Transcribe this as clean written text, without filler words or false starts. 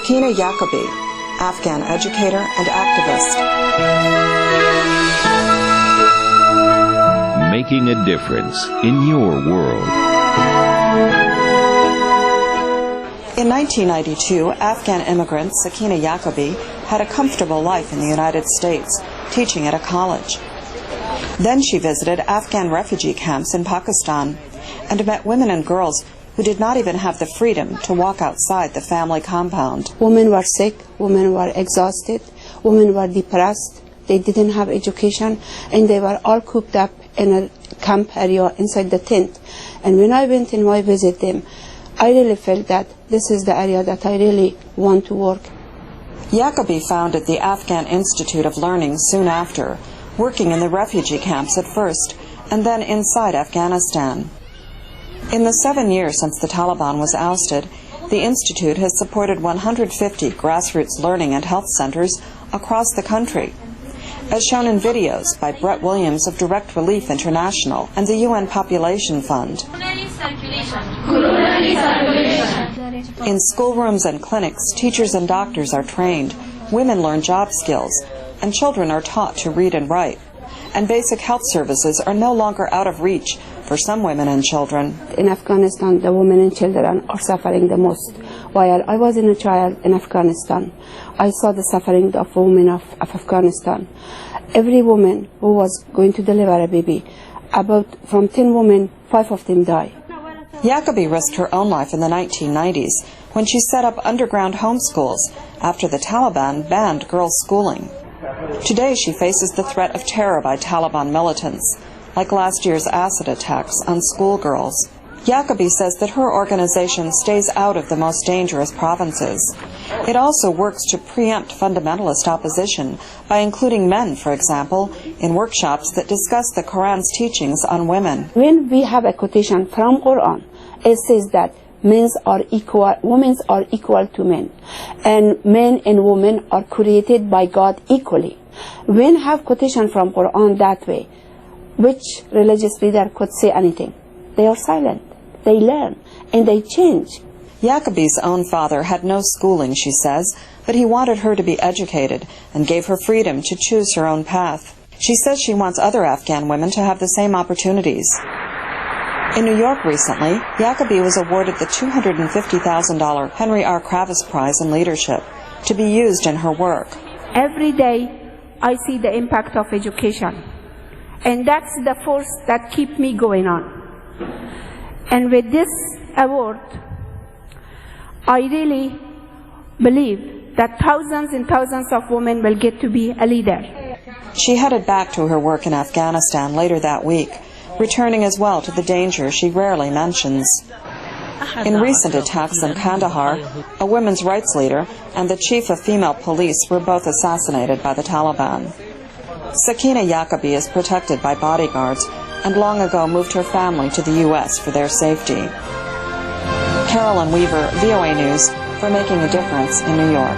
Sakeena Yacoobi, Afghan educator and activist. Making a difference in your world. In 1992, Afghan immigrant Sakeena Yacoobi had a comfortable life in the United States, teaching at a college. Then she visited Afghan refugee camps in Pakistan and met women and girls who did not even have the freedom to walk outside the family compound. Women were sick, women were exhausted, women were depressed, they didn't have education, and they were all cooped up in a camp area inside the tent. And when I went and I visited them, I really felt that this is the area that I really want to work. Yacoobi founded the Afghan Institute of Learning soon after, working in the refugee camps at first, and then inside Afghanistan. In the 7 years since the Taliban was ousted, the Institute has supported 150 grassroots learning and health centers across the country, as shown in videos by Brett Williams of Direct Relief International and the UN Population Fund. In schoolrooms and clinics, teachers and doctors are trained, women learn job skills, and children are taught to read and write. And basic health services are no longer out of reach for some women and children. In Afghanistan, the women and children are suffering the most. While I was a child in Afghanistan, I saw the suffering of women of Afghanistan. Every woman who was going to deliver a baby, from 10 women, 5 of them die. Yacoobi risked her own life in the 1990s when she set up underground homeschools after the Taliban banned girls' schooling. Today she faces the threat of terror by Taliban militants, like last year's acid attacks on schoolgirls. Yacoobi says that her organization stays out of the most dangerous provinces. It also works to preempt fundamentalist opposition by including men, for example, in workshops that discuss the Quran's teachings on women. When we have a quotation from Quran, it says that men are equal, women are equal to men, and men and women are created by God equally. When have quotation from Quran that way, which religious leader could say anything? They are silent. They learn and they change. Yacoobi's own father had no schooling, she says, but he wanted her to be educated and gave her freedom to choose her own path. She says she wants other Afghan women to have the same opportunities. In New York recently, Yacoobi was awarded the $250,000 Henry R. Kravis Prize in Leadership to be used in her work. Every day I see the impact of education, and that's the force that keeps me going on. And with this award, I really believe that thousands and thousands of women will get to be a leader. She headed back to her work in Afghanistan later that week, returning as well to the danger she rarely mentions. In recent attacks in Kandahar, a women's rights leader and the chief of female police were both assassinated by the Taliban. Sakeena Yacoobi is protected by bodyguards and long ago moved her family to the U.S. for their safety. Carolyn Weaver, VOA News, for Making a Difference in New York.